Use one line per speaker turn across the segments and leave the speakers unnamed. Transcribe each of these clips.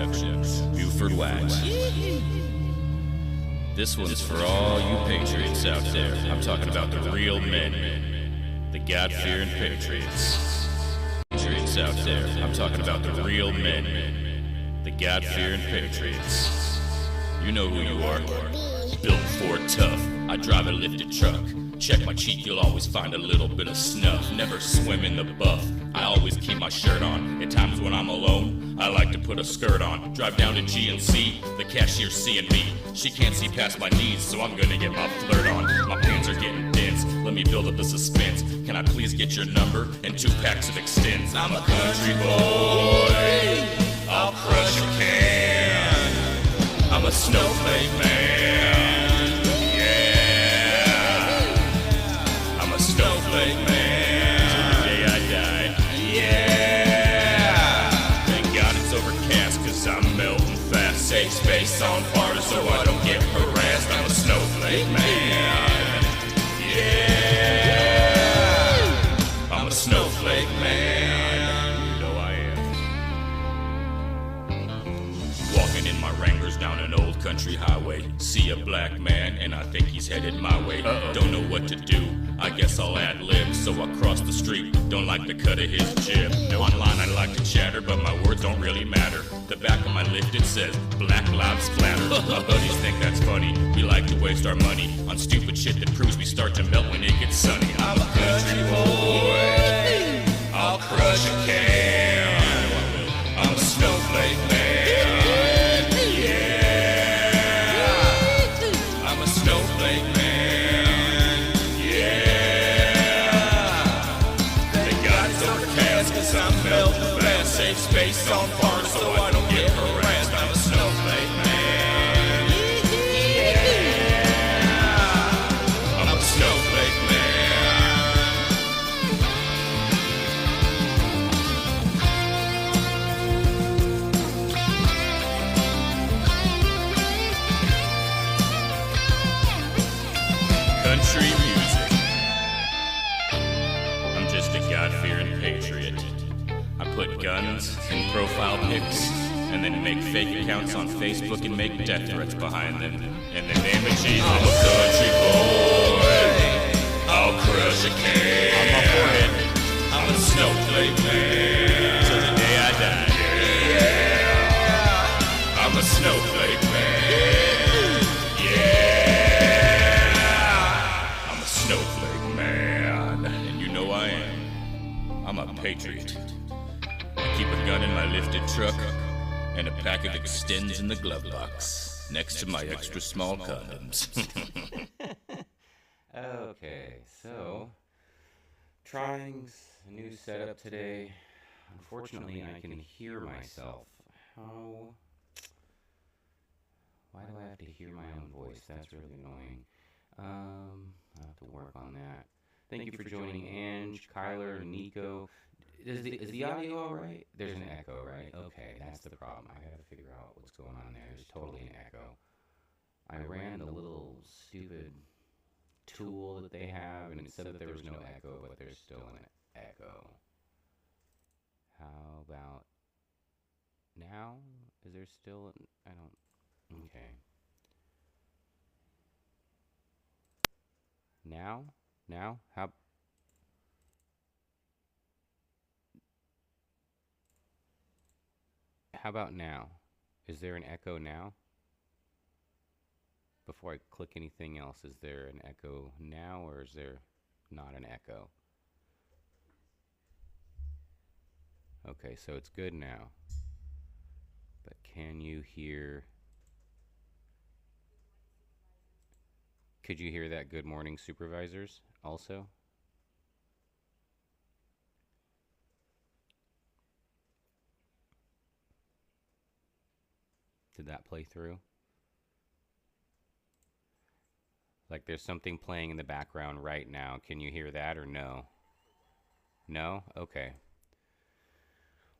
Productions, Buford Wax. This one's for all you patriots out there. I'm talking about the real men, the God-fearing patriots. Patriots out there. I'm talking about the real men, the God-fearing patriots. You know who you are. Built Ford tough. I drive a lifted truck. Check my cheek, you'll always find a little bit of snuff. Never swim in the buff. I always keep my shirt on. At times when I'm alone, I like to put a skirt on. Drive down to GNC, the cashier's seeing me. She can't see past my knees, so I'm gonna get my flirt on. My pants are getting dense, let me build up the suspense. Can I please get your number and 2 packs of Extends? I'm a country boy, I'll crush a can. I'm a snowflake man, yeah. I'm a snowflake man till the day I die, yeah. Thank God it's overcast, cause I'm melting fast. Save space on Mars so I don't get harassed. I'm a snowflake man, yeah. I'm a snowflake man, you know I am. Walking in my Wranglers down an old country highway. See a black man and I think he's headed my way. Don't know what to do, I guess I'll ad-lib. So I cross the street, don't like the cut of his jib. Online I like to chatter, but my words don't really matter. The back of my lift it says, Black Lives Splatter. My buddies think that's funny, we like to waste our money on stupid shit that proves we start to melt when it gets sunny. I'm a country boy, I'll crush a can. I'm a snowflake man, yeah. I'm a snowflake man, yeah. Thank God it's overcast, cause I'm melting fast. Save space on Mars so I don't get harassed. I'm a snowflake man, yeah. I'm a snowflake man. Country music. I'm just a God-fearing patriot. I put guns in profile pics and then make fake accounts on Facebook and make death threats behind them. In the name of Jesus. I'm a country boy, I'll crush a can. On my forehead, I'm a snowflake man till the day I die. Yeah, I'm a snowflake man. Yeah, I'm a snowflake man, and you know I am. I'm a patriot. I keep a gun in my lifted truck and a pack of Extends in the glove box next to my extra small condoms.
Okay, so trying a new setup today. Unfortunately, I can hear myself. Why do I have to hear my own voice? That's really annoying. I'll have to work on that. Thank you for joining Ange, Kyler, Nico. Is the audio all right? There's an echo, right? Okay, that's the problem. I gotta figure out what's going on there. There's totally an echo. I ran the little stupid tool that they have, and it said that there was no echo, but there's still an echo. How about now? Is there still an... I don't... Okay. Now? How about now? Is there an echo now? Before I click anything else, is there an echo now, or is there not an echo? Okay, so it's good now. But can you hear... Could you hear that good morning supervisors also? Did that play through? Like there's something playing in the background right now. Can you hear that or no? No? Okay.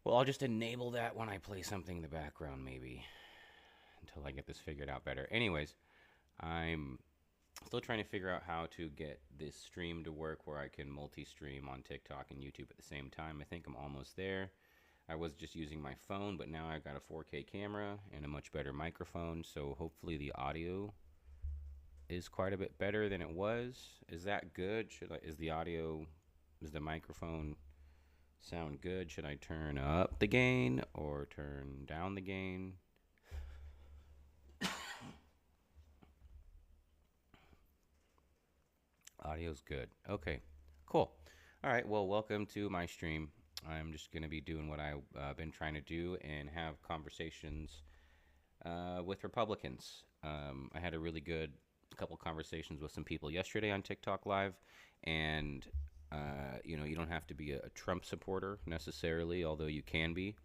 Well, I'll just enable that when I play something in the background maybe. Until I get this figured out better. Anyways, I'm still trying to figure out how to get this stream to work where I can multi-stream on TikTok and YouTube at the same time. I think I'm almost there. I was just using my phone, but now I've got a 4K camera and a much better microphone, so hopefully the audio is quite a bit better than it was. Is that good? Is the microphone sound good? Should I turn up the gain or turn down the gain? Audio's good. Okay, cool. All right, well, welcome to my stream. I'm just going to be doing what I've been trying to do and have conversations with Republicans. I had a really good couple conversations with some people yesterday on TikTok Live, and you don't have to be a Trump supporter necessarily, although you can be.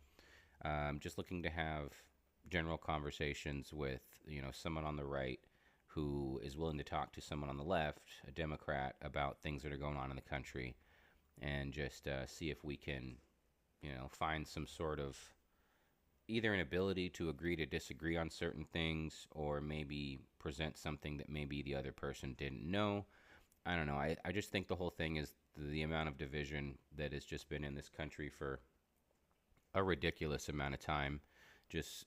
Just looking to have general conversations with someone on the right who is willing to talk to someone on the left, a Democrat, about things that are going on in the country, and just see if we can, find some sort of either an ability to agree to disagree on certain things, or maybe present something that maybe the other person didn't know. I don't know. I just think the whole thing is the amount of division that has just been in this country for a ridiculous amount of time, just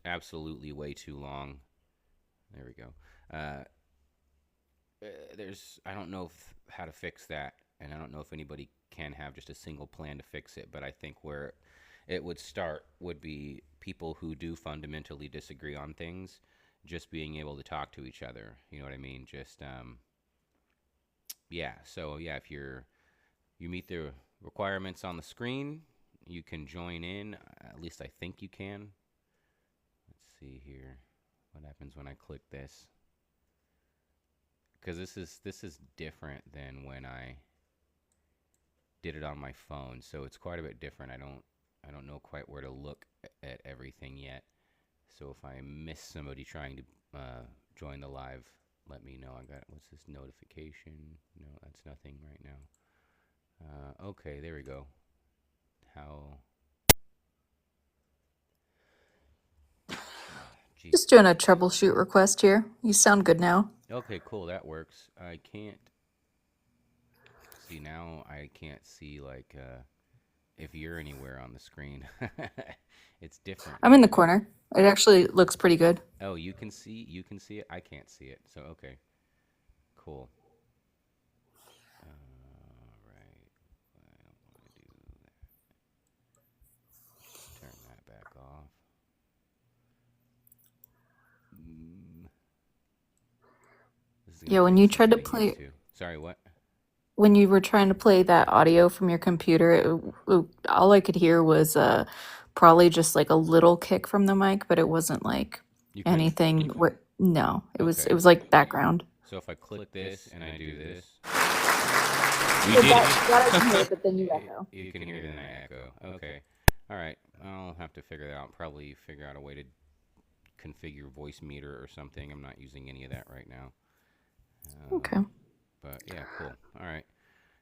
absolutely way too long. There we go. I don't know how to fix that, and I don't know if anybody can have just a single plan to fix it, but I think where it would start would be people who do fundamentally disagree on things just being able to talk to each other. You know what I mean? Just yeah. So yeah, if you meet the requirements on the screen, you can join in. At least I think you can. Let's see here. What happens when I click this? Because this is different than when I did it on my phone, so it's quite a bit different. I don't know quite where to look at everything yet. So if I miss somebody trying to join the live, let me know. What's this notification? No, that's nothing right now. Okay, there we go. Geez.
Just doing a troubleshoot request here. You sound good now.
Okay, cool. That works. I can't see now. I can't see if you're anywhere on the screen. It's different.
I'm in the corner. It actually looks pretty good.
Oh, you can see it. I can't see it. So okay, cool. Right. I don't want to do that. Turn that back off.
Yeah, when you tried to play,
Sorry, what?
when you were trying to play that audio from your computer, all I could hear was probably just like a little kick from the mic, but it wasn't like anything. No, it was like background.
So if I click this and I do this,
that I can hear, but then you echo.
You can hear it and I echo. Okay, all right. I'll have to figure that out. Probably figure out a way to configure voice meter or something. I'm not using any of that right now.
Okay.
But yeah, cool. All right.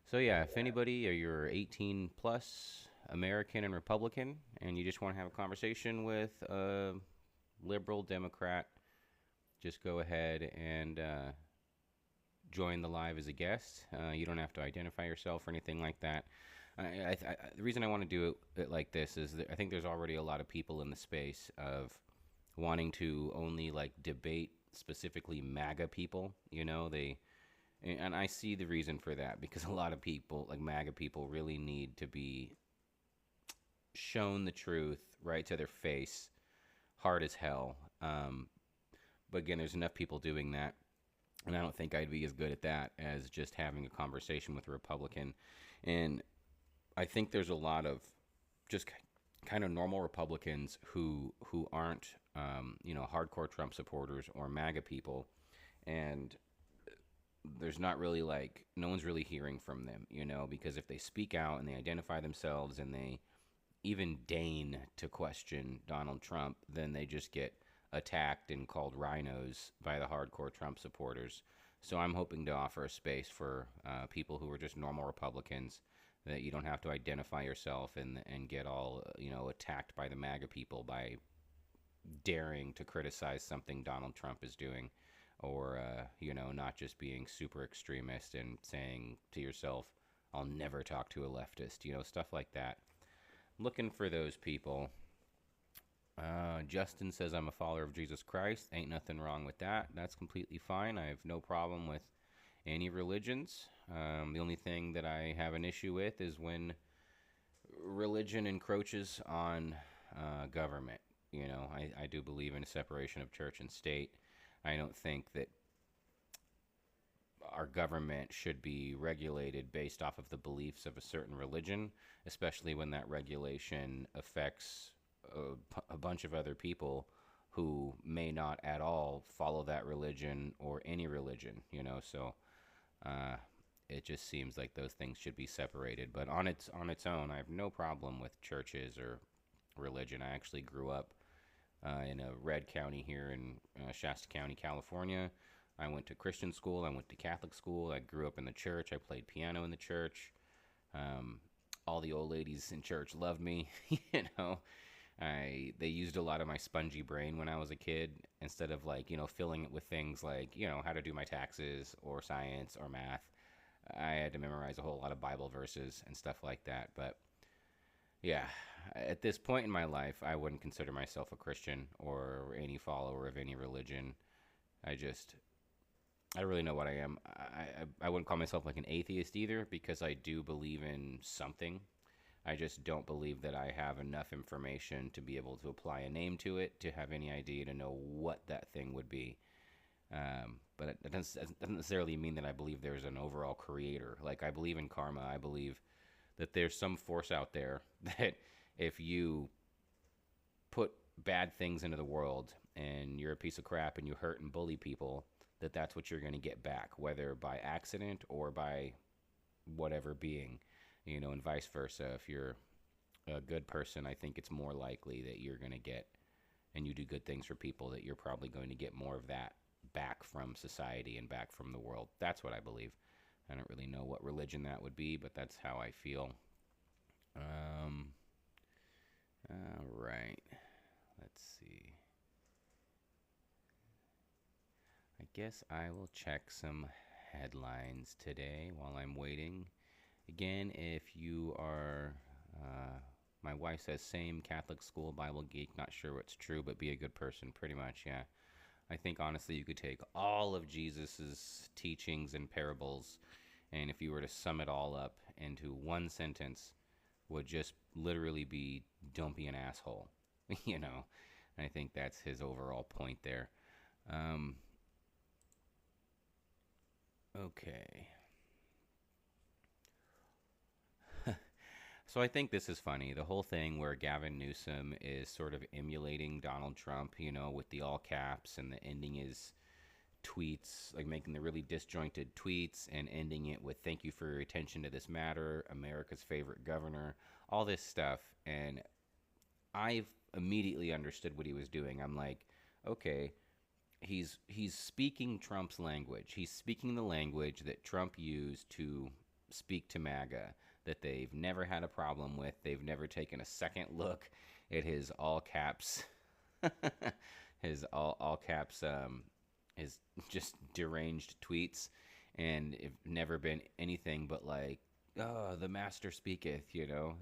So yeah, if anybody or you're 18 plus, American and Republican, and you just want to have a conversation with a liberal Democrat, just go ahead and join the live as a guest. You don't have to identify yourself or anything like that. The reason I want to do it like this is that I think there's already a lot of people in the space of wanting to only debate specifically MAGA people. And I see the reason for that, because a lot of people, MAGA people, really need to be shown the truth right to their face, hard as hell. But again, there's enough people doing that, and I don't think I'd be as good at that as just having a conversation with a Republican. And I think there's a lot of just kind of normal Republicans who aren't, hardcore Trump supporters or MAGA people, and there's not really no one's really hearing from them, because if they speak out and they identify themselves and they even deign to question Donald Trump, then they just get attacked and called rhinos by the hardcore Trump supporters. So I'm hoping to offer a space for people who are just normal Republicans, that you don't have to identify yourself and get all attacked by the MAGA people by daring to criticize something Donald Trump is doing, or not just being super extremist and saying to yourself, I'll never talk to a leftist, stuff like that. looking for those people. Justin says, I'm a follower of Jesus Christ. Ain't nothing wrong with that. That's completely fine. I have no problem with any religions. The only thing that I have an issue with is when religion encroaches on government. You know, I do believe in a separation of church and state. I don't think that our government should be regulated based off of the beliefs of a certain religion, especially when that regulation affects a bunch of other people who may not at all follow that religion or any religion, you know. So it just seems like those things should be separated. But on its own, I have no problem with churches or religion. I actually grew up in a red county here in Shasta County, California. I went to Christian school. I went to Catholic school. I grew up in the church. I played piano in the church. All the old ladies in church loved me. You know, they used a lot of my spongy brain when I was a kid, instead of, like, you know, filling it with things like, you know, how to do my taxes or science or math. I had to memorize a whole lot of Bible verses and stuff like that. But yeah, at this point in my life, I wouldn't consider myself a Christian or any follower of any religion. I don't really know what I am. I wouldn't call myself like an atheist either, because I do believe in something. I just don't believe that I have enough information to be able to apply a name to it, to have any idea to know what that thing would be. But it doesn't necessarily mean that I believe there's an overall creator. Like, I believe in karma. I believe that there's some force out there that if you put bad things into the world and you're a piece of crap and you hurt and bully people, that's what you're going to get back, whether by accident or by whatever being, you know, and vice versa. If you're a good person, I think it's more likely that you're going to get, and you do good things for people, that you're probably going to get more of that back from society and back from the world. That's what I believe. I don't really know what religion that would be, but that's how I feel. All right. Let's see. I guess I will check some headlines today while I'm waiting. Again, if you are, my wife says same Catholic school, Bible geek, not sure what's true, but be a good person, pretty much, yeah. I think, honestly, you could take all of Jesus's teachings and parables, and if you were to sum it all up into one sentence, would just literally be, don't be an asshole, you know. And I think that's his overall point there. Okay. So I think this is funny. The whole thing where Gavin Newsom is sort of emulating Donald Trump, you know, with the all caps and the ending his tweets, like making the really disjointed tweets and ending it with "thank you for your attention to this matter, America's favorite governor," all this stuff. And I've immediately understood what he was doing. I'm like, okay, he's speaking Trump's language. He's speaking the language that Trump used to speak to MAGA, that they've never had a problem with. They've never taken a second look at his all caps, his all caps, his just deranged tweets, and it's never been anything but like, oh, the master speaketh, you know,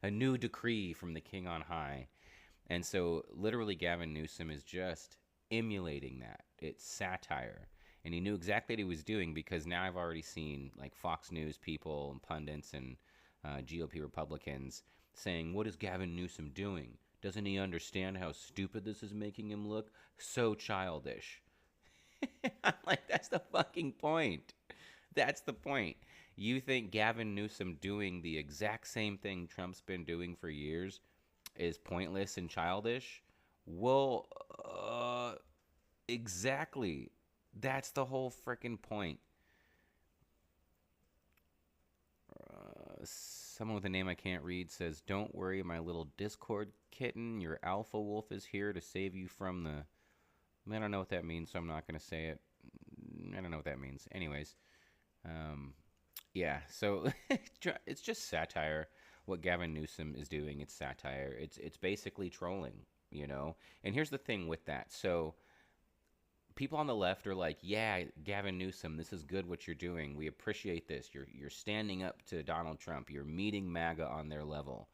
a new decree from the king on high. And so literally Gavin Newsom is just emulating that. It's satire. And he knew exactly what he was doing, because now I've already seen like Fox News people and pundits and GOP Republicans saying, what is Gavin Newsom doing? Doesn't he understand how stupid this is making him look? So childish. I'm like, that's the fucking point. That's the point. You think Gavin Newsom doing the exact same thing Trump's been doing for years is pointless and childish? Well, exactly. That's the whole freaking point. Someone with a name I can't read says, don't worry, my little Discord kitten. Your alpha wolf is here to save you from the... I don't know what that means, so I'm not going to say it. I don't know what that means. Anyways, yeah, so it's just satire. What Gavin Newsom is doing, it's satire. It's basically trolling, you know? And here's the thing with that. So people on the left are like, yeah, Gavin Newsom, this is good what you're doing. We appreciate this. You're standing up to Donald Trump. You're meeting MAGA on their level.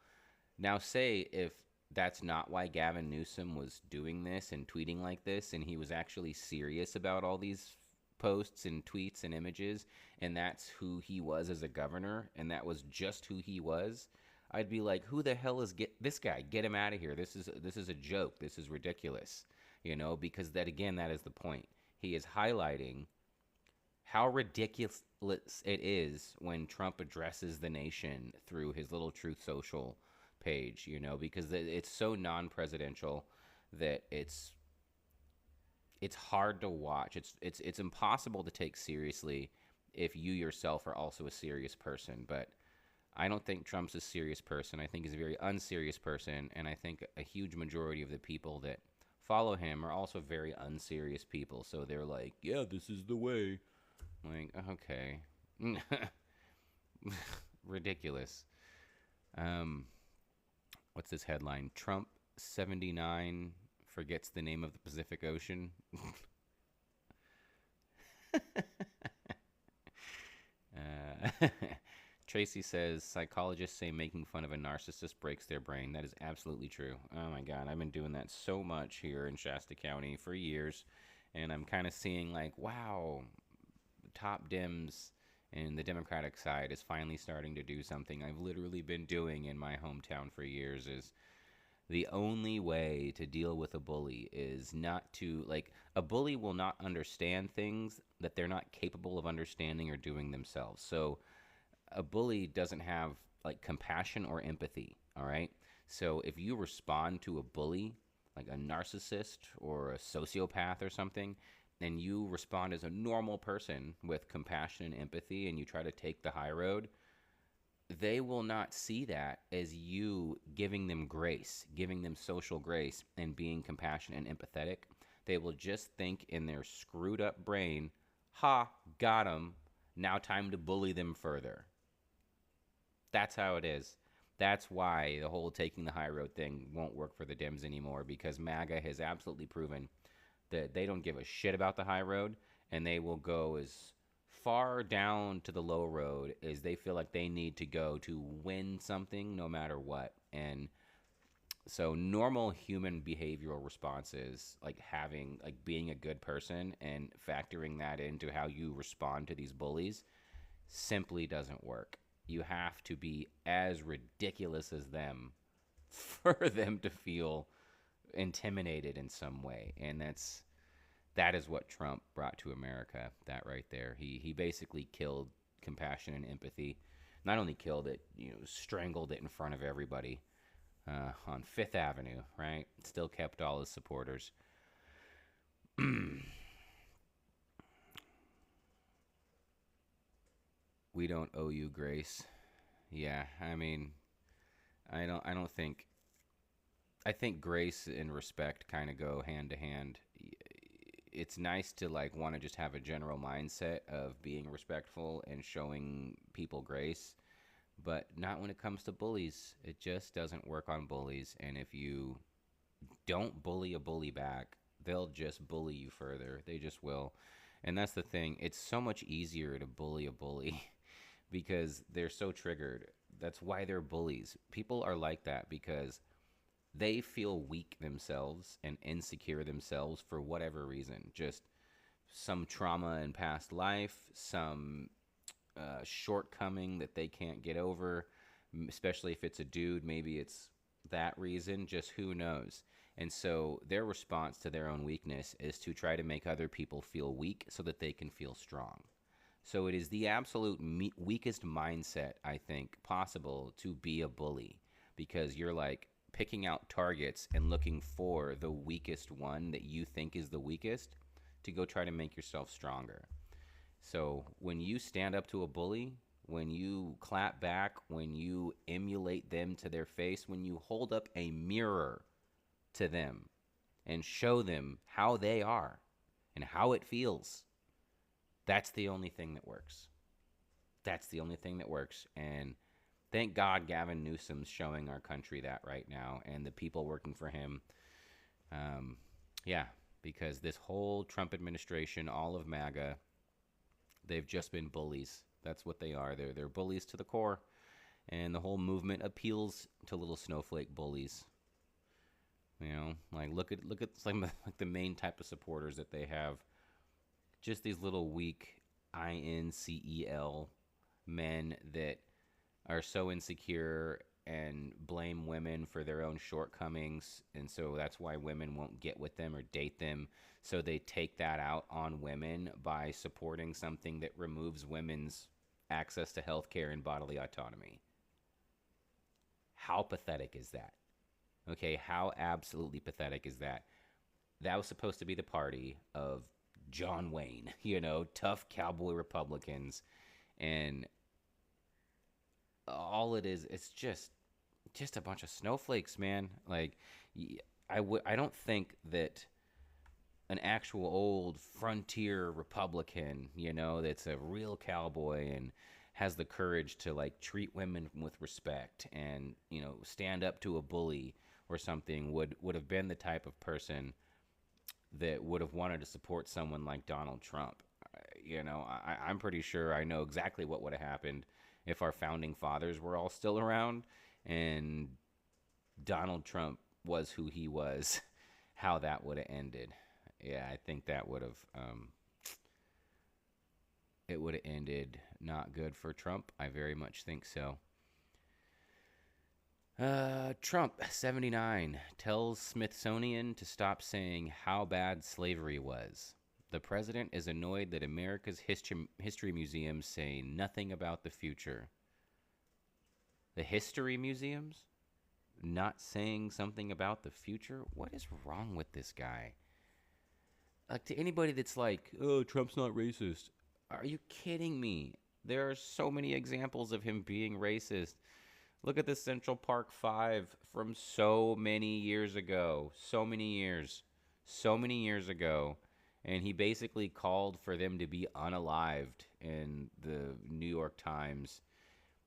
Now, say if that's not why Gavin Newsom was doing this and tweeting like this, and he was actually serious about all these posts and tweets and images, and that's who he was as a governor, and that was just who he was, I'd be like, who the hell is this guy? Get him out of here. This is a joke. This is ridiculous. Because that is the point. He is highlighting how ridiculous it is when Trump addresses the nation through his little Truth Social page, because it's so non-presidential that it's hard to watch. It's impossible to take seriously if you yourself are also a serious person. But I don't think Trump's a serious person. I think he's a very unserious person, and I think a huge majority of the people that follow him are also very unserious people. So they're like, yeah, this is the way. Like, okay. Ridiculous. What's this headline? Trump 79 forgets the name of the Pacific Ocean. Tracy says, psychologists say making fun of a narcissist breaks their brain. That is absolutely true. Oh my God, I've been doing that so much here in Shasta County for years. And I'm kind of seeing like, wow, top Dems and the Democratic side is finally starting to do something I've literally been doing in my hometown for years. Is the only way to deal with a bully is not to, like, a bully will not understand things that they're not capable of understanding or doing themselves. So a bully doesn't have like compassion or empathy, all right? So if you respond to a bully, like a narcissist or a sociopath or something, and you respond as a normal person with compassion and empathy, and you try to take the high road, they will not see that as you giving them grace, giving them social grace, and being compassionate and empathetic. They will just think in their screwed up brain, ha, got 'em, now time to bully them further. That's how it is. That's why the whole taking the high road thing won't work for the Dems anymore, because MAGA has absolutely proven that they don't give a shit about the high road, and they will go as far down to the low road as they feel like they need to go to win something no matter what. And so normal human behavioral responses, like being a good person and factoring that into how you respond to these bullies, simply doesn't work. You have to be as ridiculous as them for them to feel intimidated in some way. And that is what Trump brought to America, that right there. He basically killed compassion and empathy. Not only killed it, strangled it in front of everybody on Fifth Avenue, right? Still kept all his supporters. We don't owe you grace. Yeah, I mean, I don't think. I think grace and respect kind of go hand to hand. It's nice to like want to just have a general mindset of being respectful and showing people grace, but not when it comes to bullies. It just doesn't work on bullies. And if you don't bully a bully back, they'll just bully you further. They just will. And that's the thing. It's so much easier to bully a bully because they're so triggered. That's why they're bullies. People are like that because they feel weak themselves and insecure themselves for whatever reason. Just some trauma in past life, some shortcoming that they can't get over, especially if it's a dude. Maybe it's that reason, just who knows. And so their response to their own weakness is to try to make other people feel weak so that they can feel strong. So it is the absolute weakest mindset, I think, possible to be a bully, because you're like picking out targets and looking for the weakest one that you think is the weakest to go try to make yourself stronger. So when you stand up to a bully, when you clap back, when you emulate them to their face, when you hold up a mirror to them and show them how they are and how it feels, that's the only thing that works. That's the only thing that works. And thank God Gavin Newsom's showing our country that right now, and the people working for him. Because this whole Trump administration, all of MAGA, they've just been bullies. That's what they are. They're bullies to the core. and the whole movement appeals to little snowflake bullies. You know, like look at like the main type of supporters that they have. Just these little weak incel men that are so insecure and blame women for their own shortcomings, and so that's why women won't get with them or date them. So they take that out on women by supporting something that removes women's access to health care and bodily autonomy. How pathetic is that? Okay, how absolutely pathetic is that? That was supposed to be the party of John Wayne, you know, tough cowboy Republicans, and all it is, it's just a bunch of snowflakes, man. Like, I don't think that an actual old frontier Republican, you know, that's a real cowboy and has the courage to like treat women with respect and, you know, stand up to a bully or something would have been the type of person that would have wanted to support someone like Donald Trump. You know, I'm pretty sure I know exactly what would have happened if our founding fathers were all still around and Donald Trump was who he was, how that would have ended. Yeah, I think that would have, it would have ended not good for Trump. I very much think so. Trump, 79, tells Smithsonian to stop saying how bad slavery was. The president is annoyed that America's history museums say nothing about the future. The history museums not saying something about the future? What is wrong with this guy? Like, to anybody that's like, oh, Trump's not racist. Are you kidding me? There are so many examples of him being racist. Look at the Central Park Five from so many years ago. So many years ago. And he basically called for them to be unalived in the New York Times.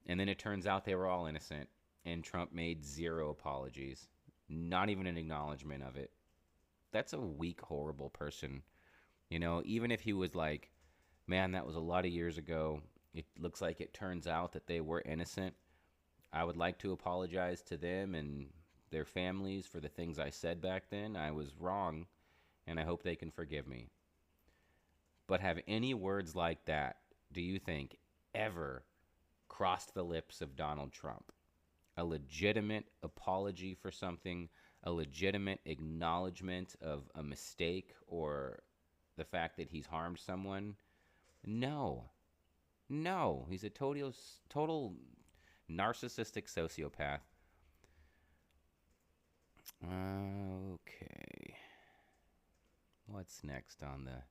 And then it turns out they were all innocent. And Trump made zero apologies. Not even an acknowledgement of it. That's a weak, horrible person. You know, even if he was like, man, that was a lot of years ago. It looks like it turns out that they were innocent. I would like to apologize to them and their families for the things I said back then. I was wrong, and I hope they can forgive me. But have any words like that, do you think, ever crossed the lips of Donald Trump? A legitimate apology for something, a legitimate acknowledgement of a mistake or the fact that he's harmed someone? No. He's a total narcissistic sociopath. Okay. What's next on the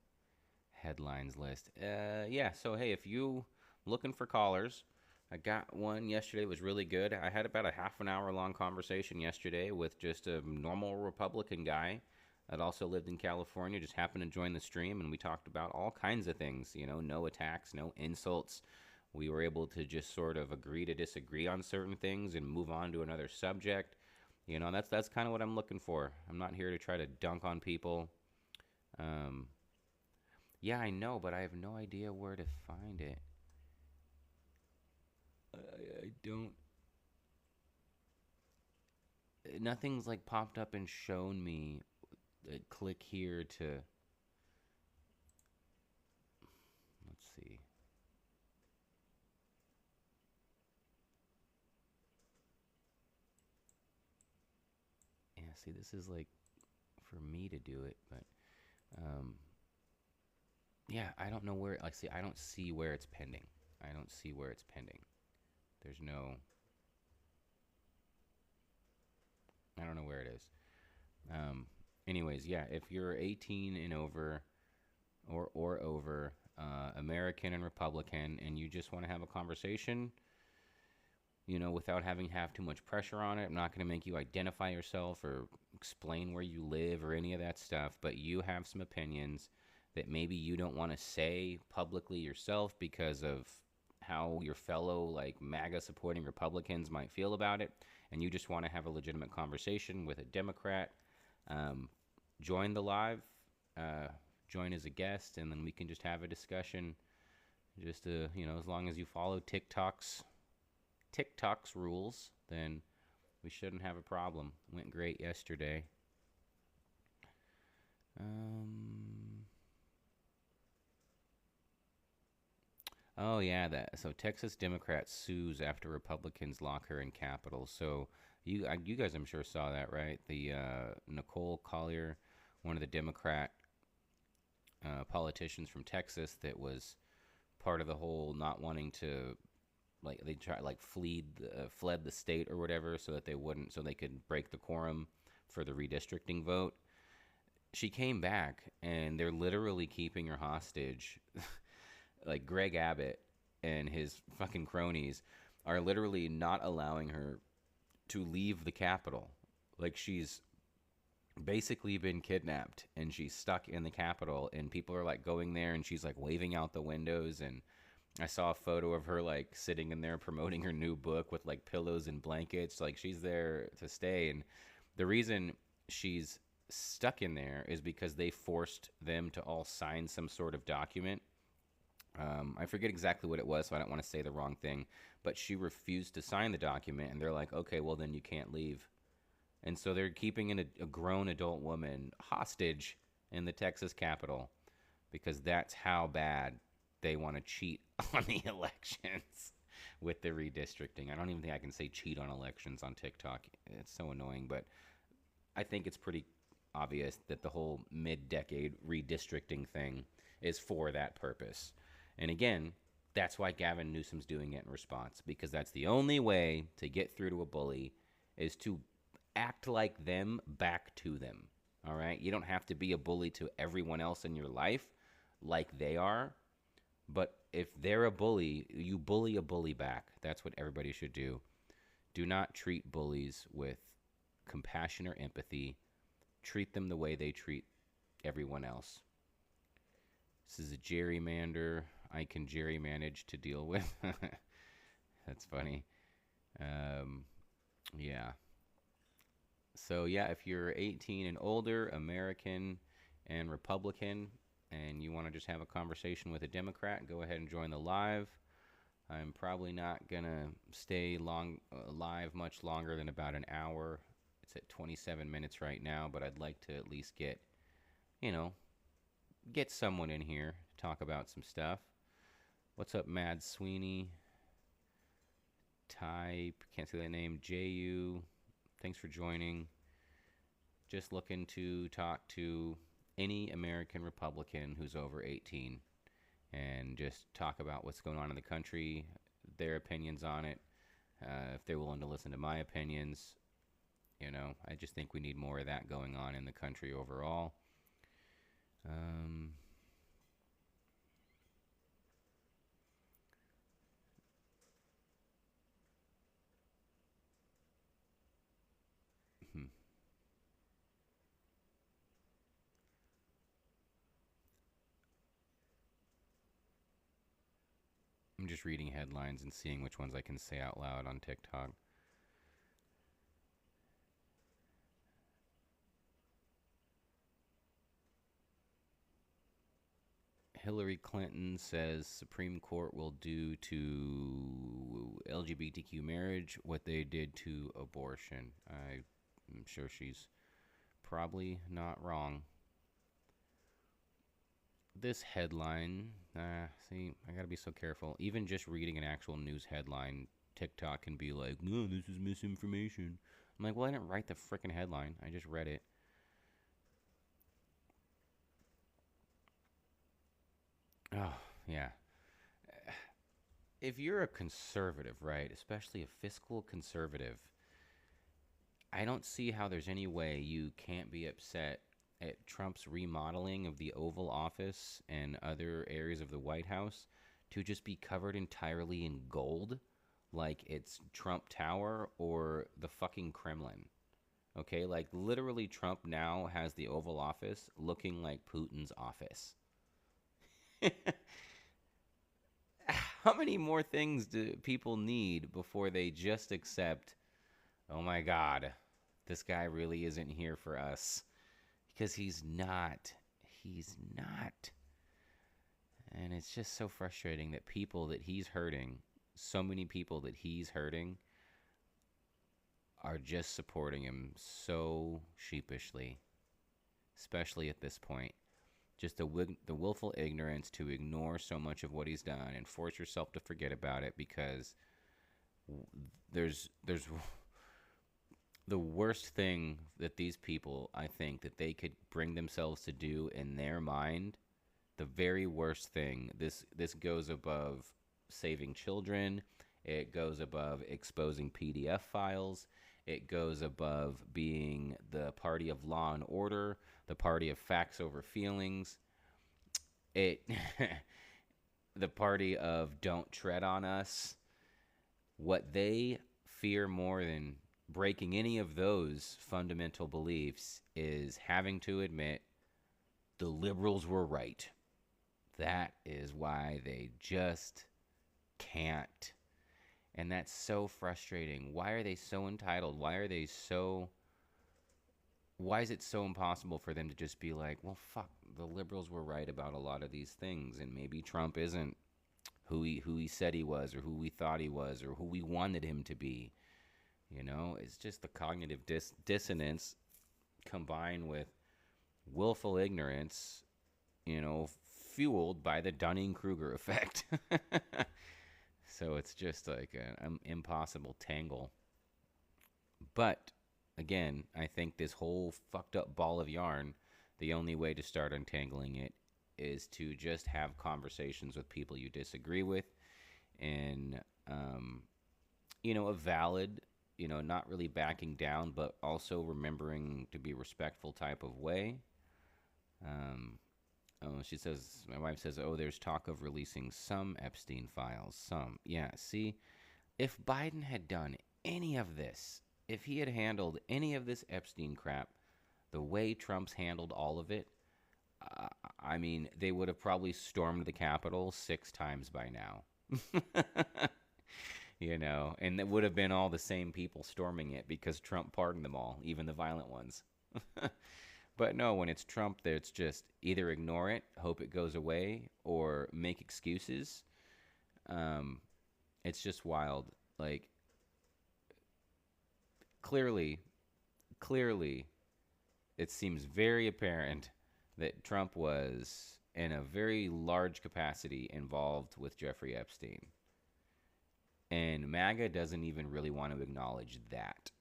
headlines list? Yeah, so hey, if you looking for callers, I got one yesterday. It was really good. I had about a half an hour long conversation yesterday with just a normal Republican guy that also lived in California, just happened to join the stream, and we talked about all kinds of things, you know, no attacks, no insults. We were able to just sort of agree to disagree on certain things and move on to another subject. You know, that's kind of what I'm looking for. I'm not here to try to dunk on people. Yeah, I know, but I have no idea where to find it. I don't... Nothing's like popped up and shown me. Click here to... Let's see. Yeah, see, this is like for me to do it, but yeah, I don't know where. Like, see, I don't see where it's pending. I don't see where it's pending. There's no... I don't know where it is. Anyways, yeah, if you're 18 and over or over, American and Republican, and you just want to have a conversation, you know, without having have too much pressure on it. I'm not going to make you identify yourself or explain where you live or any of that stuff, but you have some opinions that maybe you don't want to say publicly yourself because of how your fellow, like, MAGA supporting Republicans might feel about it, and you just want to have a legitimate conversation with a Democrat. Join the live, join as a guest, and then we can just have a discussion. Just, you know, as long as you follow TikTok's TikTok's rules, then we shouldn't have a problem. Went great yesterday. Oh yeah, that so Texas Democrat sues after Republicans lock her in Capitol. So you guys I'm sure saw that, right? The Nicole Collier, one of the Democrat politicians from Texas, that was part of the whole not wanting to, like, they tried, like, fled the state or whatever, so that they could break the quorum for the redistricting vote. She came back and they're literally keeping her hostage. Like, Greg Abbott and his fucking cronies are literally not allowing her to leave the Capitol. Like, she's basically been kidnapped and she's stuck in the Capitol, and people are like going there and she's like waving out the windows. And I saw a photo of her like sitting in there promoting her new book with like pillows and blankets. Like, she's there to stay. And the reason she's stuck in there is because they forced them to all sign some sort of document. I forget exactly what it was, so I don't want to say the wrong thing. But she refused to sign the document, and they're like, okay, well, then you can't leave. And so they're keeping a grown adult woman hostage in the Texas Capitol because that's how bad they want to cheat on the elections with the redistricting. I don't even think I can say cheat on elections on TikTok. It's so annoying, but I think it's pretty obvious that the whole mid-decade redistricting thing is for that purpose. And again, that's why Gavin Newsom's doing it in response, because that's the only way to get through to a bully, is to act like them back to them. All right? You don't have to be a bully to everyone else in your life like they are, but if they're a bully, you bully a bully back. That's what everybody should do. Do not treat bullies with compassion or empathy. Treat them the way they treat everyone else. This is a gerrymander I can gerrymanage to deal with. That's funny. Yeah. So, yeah, if you're 18 and older, American and Republican, and you want to just have a conversation with a Democrat, go ahead and join the live. I'm probably not going to stay live much longer than about an hour. It's at 27 minutes right now, but I'd like to at least get someone in here to talk about some stuff. What's up, Mad Sweeney? Type, can't say that name. JU, thanks for joining. Just looking to talk to any American Republican who's over 18 and just talk about what's going on in the country, their opinions on it, if they're willing to listen to my opinions. I just think we need more of that going on in the country overall. I'm just reading headlines and seeing which ones I can say out loud on TikTok. Hillary Clinton says Supreme Court will do to LGBTQ marriage what they did to abortion. I'm sure she's probably not wrong. This headline, see, I gotta be so careful. Even just reading an actual news headline, TikTok can be like, no, this is misinformation. I'm like, well, I didn't write the frickin' headline. I just read it. Oh, yeah. If you're a conservative, right, especially a fiscal conservative, I don't see how there's any way you can't be upset at Trump's remodeling of the Oval Office and other areas of the White House to just be covered entirely in gold, like it's Trump Tower or the fucking Kremlin. Okay, like literally Trump now has the Oval Office looking like Putin's office. How many more things do people need before they just accept, oh my God, this guy really isn't here for us? Because he's not. He's not. And it's just so frustrating that people that he's hurting so many people that he's hurting are just supporting him so sheepishly, especially at this point. Just the willful ignorance to ignore so much of what he's done and force yourself to forget about it, because there's the worst thing that these people, I think, that they could bring themselves to do in their mind, the very worst thing. This goes above saving children. It goes above exposing PDF files. It goes above being the party of law and order, the party of facts over feelings. It the party of don't tread on us. What they fear more than breaking any of those fundamental beliefs is having to admit the liberals were right. That is why they just can't. And that's so frustrating. Why are they so entitled? Why is it so impossible for them to just be like, well, fuck, the liberals were right about a lot of these things, and maybe Trump isn't who he said he was, or who we thought he was, or who we wanted him to be. You know, it's just the cognitive dissonance combined with willful ignorance, you know, fueled by the Dunning-Kruger effect. So it's just like an impossible tangle. But, again, I think this whole fucked up ball of yarn, the only way to start untangling it is to just have conversations with people you disagree with in, you know, a valid, you know, not really backing down, but also remembering to be respectful type of way. She says, my wife says, oh, there's talk of releasing some Epstein files. Some. Yeah, see, if Biden had done any of this, if he had handled any of this Epstein crap the way Trump's handled all of it, I mean, they would have probably stormed the Capitol 6 times by now. You know, and it would have been all the same people storming it because Trump pardoned them all, even the violent ones. But no, when it's Trump, it's just either ignore it, hope it goes away, or make excuses. It's just wild. Like, clearly, it seems very apparent that Trump was, in a very large capacity, involved with Jeffrey Epstein. And MAGA doesn't even really want to acknowledge that.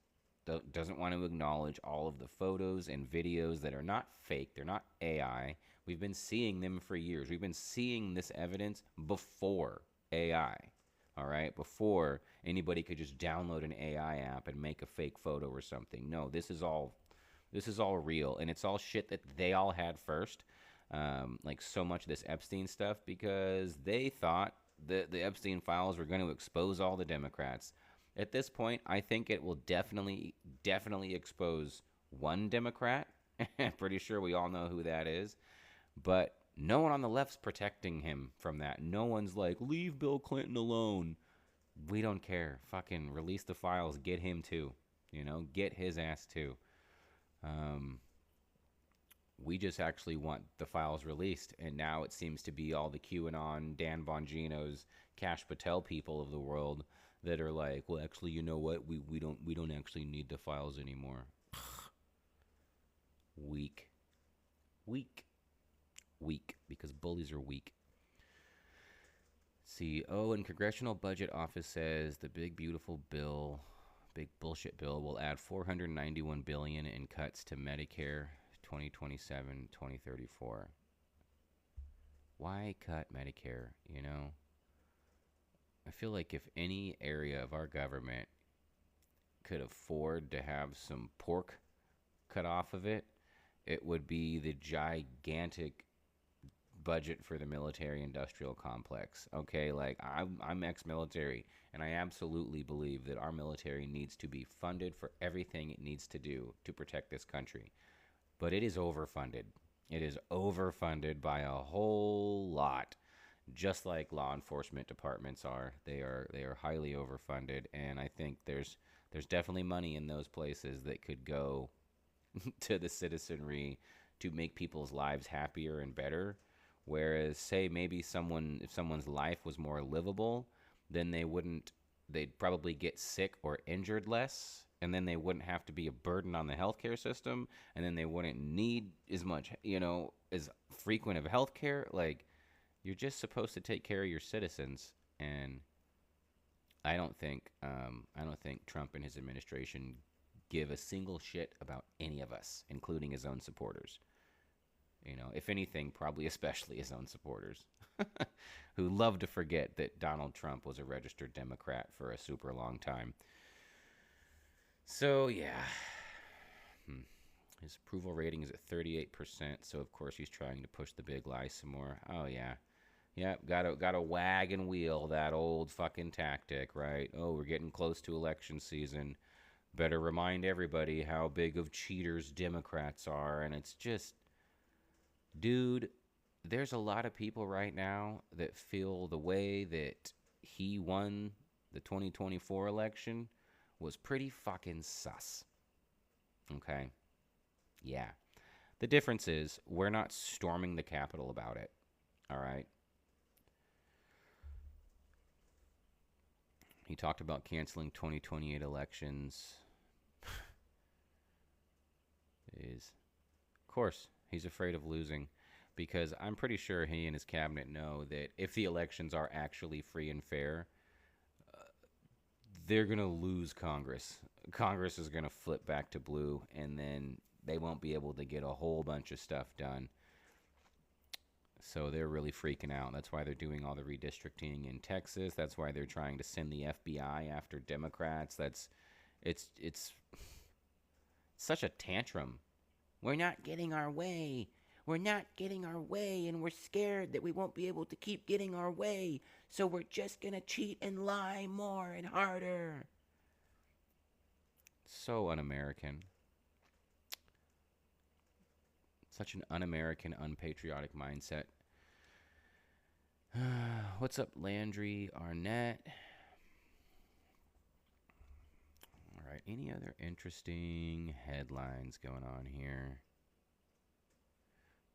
Doesn't want to acknowledge all of the photos and videos that are not fake. They're not AI. We've been seeing them for years. We've been seeing this evidence before AI. All right? Before anybody could just download an AI app and make a fake photo or something. No, this is all real. And it's all shit that they all had first. Like so much of this Epstein stuff, because they thought the Epstein files were going to expose all the Democrats. At this point, I think it will definitely expose one Democrat. I'm pretty sure we all know who that is. But no one on the left's protecting him from that. No one's like, leave Bill Clinton alone. We don't care. Fucking release the files. Get him too. You know, get his ass too. We just actually want the files released. And now it seems to be all the QAnon, Dan Bongino's, Kash Patel people of the world that are like, well, actually, you know what? We don't actually need the files anymore. Weak, because bullies are weak. See, and Congressional Budget Office says the big beautiful bill, big bullshit bill, will add $491 billion in cuts to Medicare 2027-2034. Why cut Medicare? You know, I feel like if any area of our government could afford to have some pork cut off of it, it would be the gigantic budget for the military-industrial complex. Okay, like I'm ex-military, and I absolutely believe that our military needs to be funded for everything it needs to do to protect this country. But it is overfunded. It is overfunded by a whole lot. Just like law enforcement departments are. They are highly overfunded, and I think there's definitely money in those places that could go to the citizenry to make people's lives happier and better. Whereas, say maybe if someone's life was more livable, then they'd probably get sick or injured less, and then they wouldn't have to be a burden on the healthcare system, and then they wouldn't need as much, as frequent of healthcare. Like, you're just supposed to take care of your citizens, and I don't think Trump and his administration give a single shit about any of us, including his own supporters. If anything, probably especially his own supporters, who love to forget that Donald Trump was a registered Democrat for a super long time. So, yeah. His approval rating is at 38%, so of course he's trying to push the big lie some more. Oh, yeah. Yep, gotta wag and wheel that old fucking tactic, right? Oh, we're getting close to election season. Better remind everybody how big of cheaters Democrats are, and it's just... Dude, there's a lot of people right now that feel the way that he won the 2024 election was pretty fucking sus. Okay? Yeah. The difference is we're not storming the Capitol about it. All right? He talked about canceling 2028 elections. Of course, he's afraid of losing, because I'm pretty sure he and his cabinet know that if the elections are actually free and fair, they're going to lose Congress. Congress is going to flip back to blue, and then they won't be able to get a whole bunch of stuff done. So they're really freaking out. That's why they're doing all the redistricting in Texas. That's why they're trying to send the FBI after Democrats. It's such a tantrum. We're not getting our way. We're not getting our way, and we're scared that we won't be able to keep getting our way. So we're just going to cheat and lie more and harder. So un-American. Such an un-American, unpatriotic mindset. What's up, Landry Arnett? All right, any other interesting headlines going on here?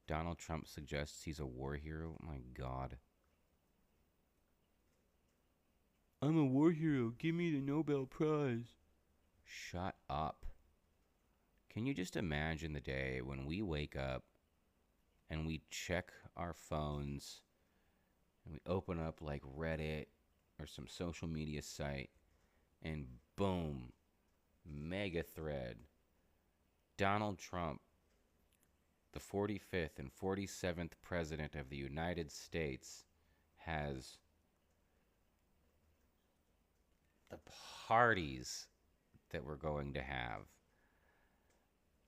Donald Trump suggests he's a war hero. Oh my God. I'm a war hero. Give me the Nobel Prize. Shut up. Can you just imagine the day when we wake up and we check our phones and we open up like Reddit or some social media site and boom, mega thread. Donald Trump, the 45th and 47th President of the United States, has the parties that we're going to have.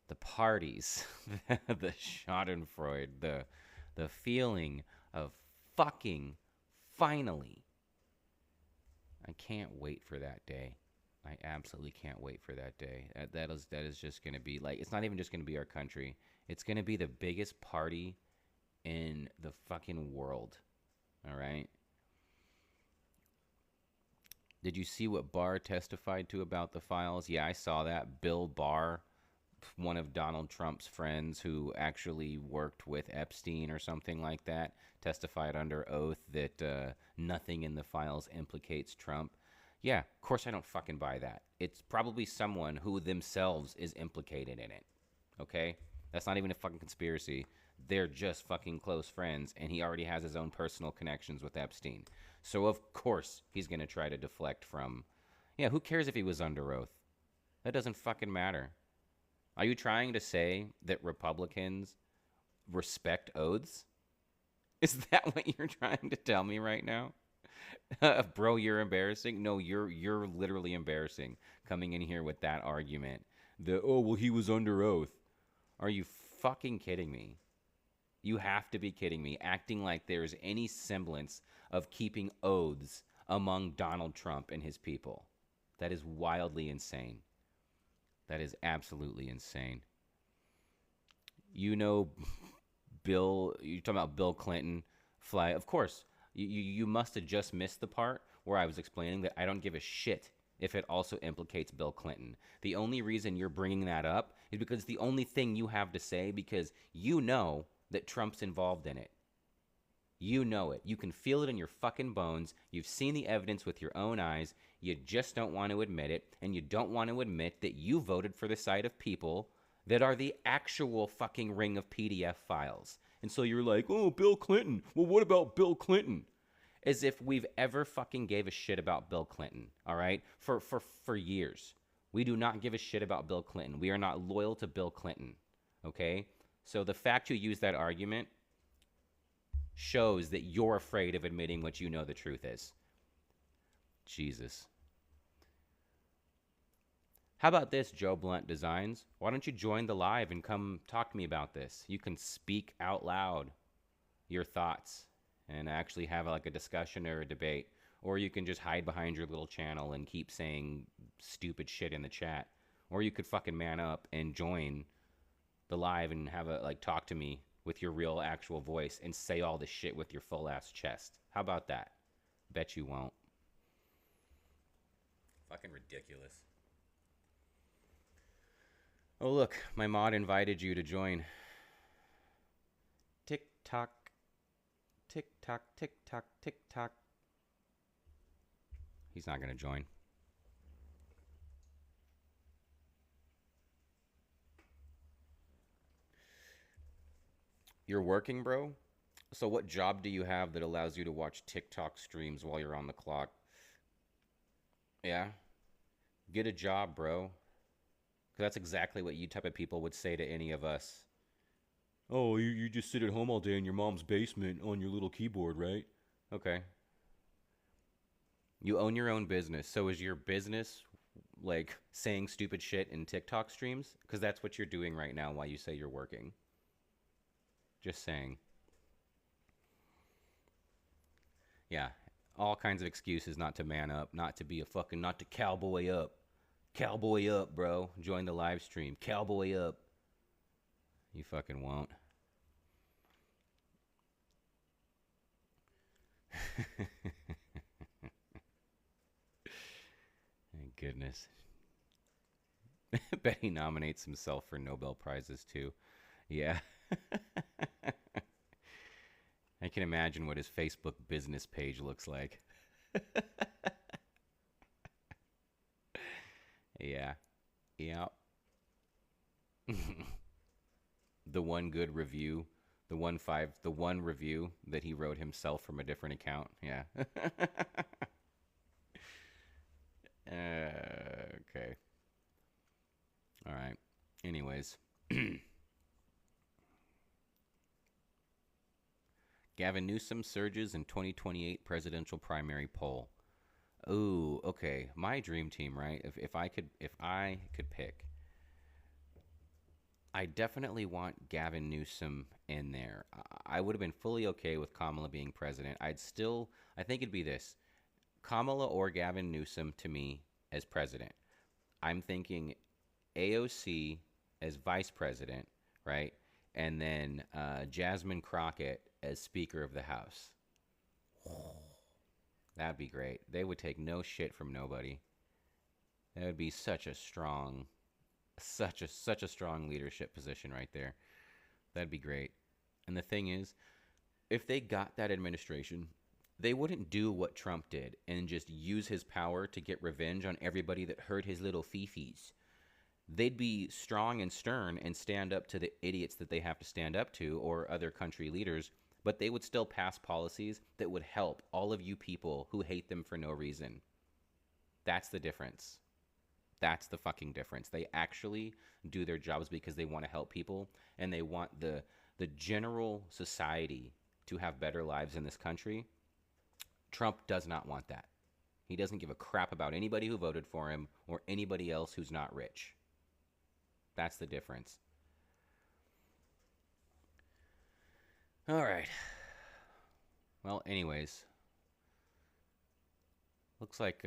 The parties, the Schadenfreude, the feeling of fucking finally. I can't wait for that day. I absolutely can't wait for that day. That is just going to be like, it's not even just going to be our country. It's going to be the biggest party in the fucking world. All right? Did you see what Barr testified to about the files? Yeah, I saw that. Bill Barr, one of Donald Trump's friends who actually worked with Epstein or something like that, testified under oath that nothing in the files implicates Trump. Yeah, of course I don't fucking buy that. It's probably someone who themselves is implicated in it. Okay? That's not even a fucking conspiracy. They're just fucking close friends, and he already has his own personal connections with Epstein. So of course he's going to try to deflect from... Yeah, who cares if he was under oath? That doesn't fucking matter. Are you trying to say that Republicans respect oaths? Is that what you're trying to tell me right now? Bro, you're embarrassing. No, you're literally embarrassing coming in here with that argument. He was under oath. Are you fucking kidding me? You have to be kidding me, acting like there's any semblance of keeping oaths among Donald Trump and his people. That is wildly insane. That is absolutely insane. You know, you're talking about Bill Clinton fly. Of course, you must have just missed the part where I was explaining that I don't give a shit if it also implicates Bill Clinton. The only reason you're bringing that up is because it's the only thing you have to say, because you know that Trump's involved in it. You know it. You can feel it in your fucking bones. You've seen the evidence with your own eyes. You just don't want to admit it. And you don't want to admit that you voted for the side of people that are the actual fucking ring of PDF files. And so you're like, oh, Bill Clinton. Well, what about Bill Clinton? As if we've ever fucking gave a shit about Bill Clinton, all right? For years. We do not give a shit about Bill Clinton. We are not loyal to Bill Clinton, okay? So the fact you use that argument shows that you're afraid of admitting what you know the truth is. Jesus. How about this, Joe Blunt Designs? Why don't you join the live and come talk to me about this? You can speak out loud your thoughts and actually have like a discussion or a debate. Or you can just hide behind your little channel and keep saying stupid shit in the chat. Or you could fucking man up and join the live and have a talk to me with your real actual voice and say all this shit with your full ass chest. How about that? Bet you won't. Fucking ridiculous. Oh look, my mod invited you to join. Tick tock. Tick tock, tick tock, tick tock. He's not going to join. You're working, bro? So what job do you have that allows you to watch TikTok streams while you're on the clock? Yeah? Get a job, bro. 'Cause that's exactly what you type of people would say to any of us. Oh, you just sit at home all day in your mom's basement on your little keyboard, right? Okay. You own your own business. So is your business like saying stupid shit in TikTok streams? Because that's what you're doing right now while you say you're working. Just saying. Yeah. All kinds of excuses not to man up, not to be a fucking, not to cowboy up. Cowboy up, bro. Join the live stream. Cowboy up. You fucking won't. Thank goodness. Bet he nominates himself for Nobel Prizes too. Yeah. I can imagine what his Facebook business page looks like. Yeah. Yeah. The one good review, the one review that he wrote himself from a different account. Yeah. Okay. All right. Anyways. Gavin Newsom surges in 2028 presidential primary poll. Ooh, okay. My dream team, right? If I could pick, I definitely want Gavin Newsom in there. I would have been fully okay with Kamala being president. I think it'd be this: Kamala or Gavin Newsom to me as president. I'm thinking AOC as vice president, right? And then Jasmine Crockett as Speaker of the House. That'd be great. They would take no shit from nobody. That would be such a strong leadership position right there. That'd be great. And the thing is, if they got that administration, they wouldn't do what Trump did and just use his power to get revenge on everybody that hurt his little fifis. They'd be strong and stern and stand up to the idiots that they have to stand up to or other country leaders, but they would still pass policies that would help all of you people who hate them for no reason. That's the difference. That's the fucking difference. They actually do their jobs because they want to help people, and they want the general society to have better lives in this country. Trump does not want that. He doesn't give a crap about anybody who voted for him or anybody else who's not rich. That's the difference. All right. Well, anyways, looks like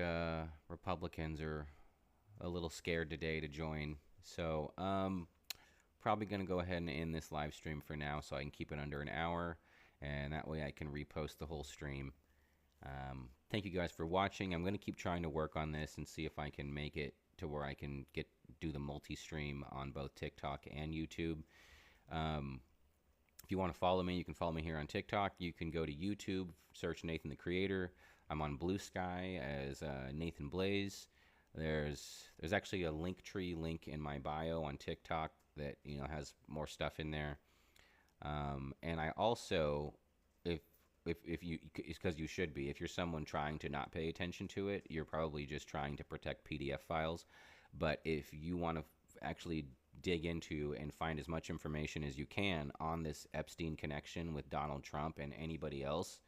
Republicans are a little scared today to join. So, probably going to go ahead and end this live stream for now so I can keep it under an hour, and that way I can repost the whole stream. Thank you guys for watching. I'm going to keep trying to work on this and see if I can make it to where I can do the multi-stream on both TikTok and YouTube. If you want to follow me, you can follow me here on TikTok. You can go to YouTube, search Nathan the Creator. I'm on Blue Sky as Nathan Blaze. There's actually a Linktree link in my bio on TikTok that has more stuff in there. And I also, if you, it's because you should be. If you're someone trying to not pay attention to it, you're probably just trying to protect PDF files. But if you want to actually dig into and find as much information as you can on this Epstein connection with Donald Trump and anybody else,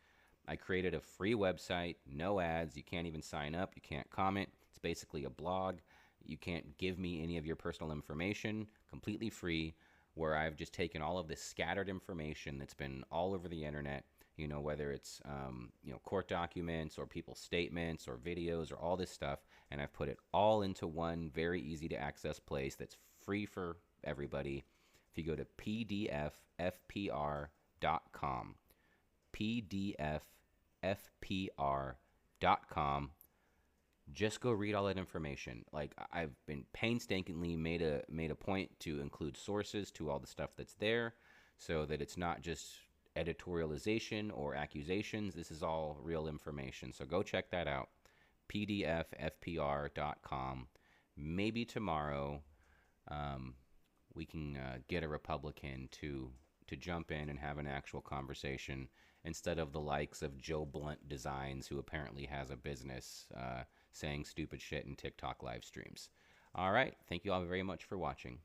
I created a free website, no ads. You can't even sign up. You can't comment. It's basically a blog. You can't give me any of your personal information, completely free, where I've just taken all of this scattered information that's been all over the internet, whether it's, court documents or people's statements or videos or all this stuff, and I've put it all into one very easy to access place that's free for everybody. If you go to pdffpr.com, pdffpr.com, just go read all that information. Like, I've been painstakingly made a point to include sources to all the stuff that's there, so that it's not just editorialization or accusations. This is all real information. So go check that out, pdffpr.com. Maybe tomorrow we can get a Republican to jump in and have an actual conversation instead of the likes of Joe Blunt Designs, who apparently has a business saying stupid shit in TikTok live streams. All right. Thank you all very much for watching.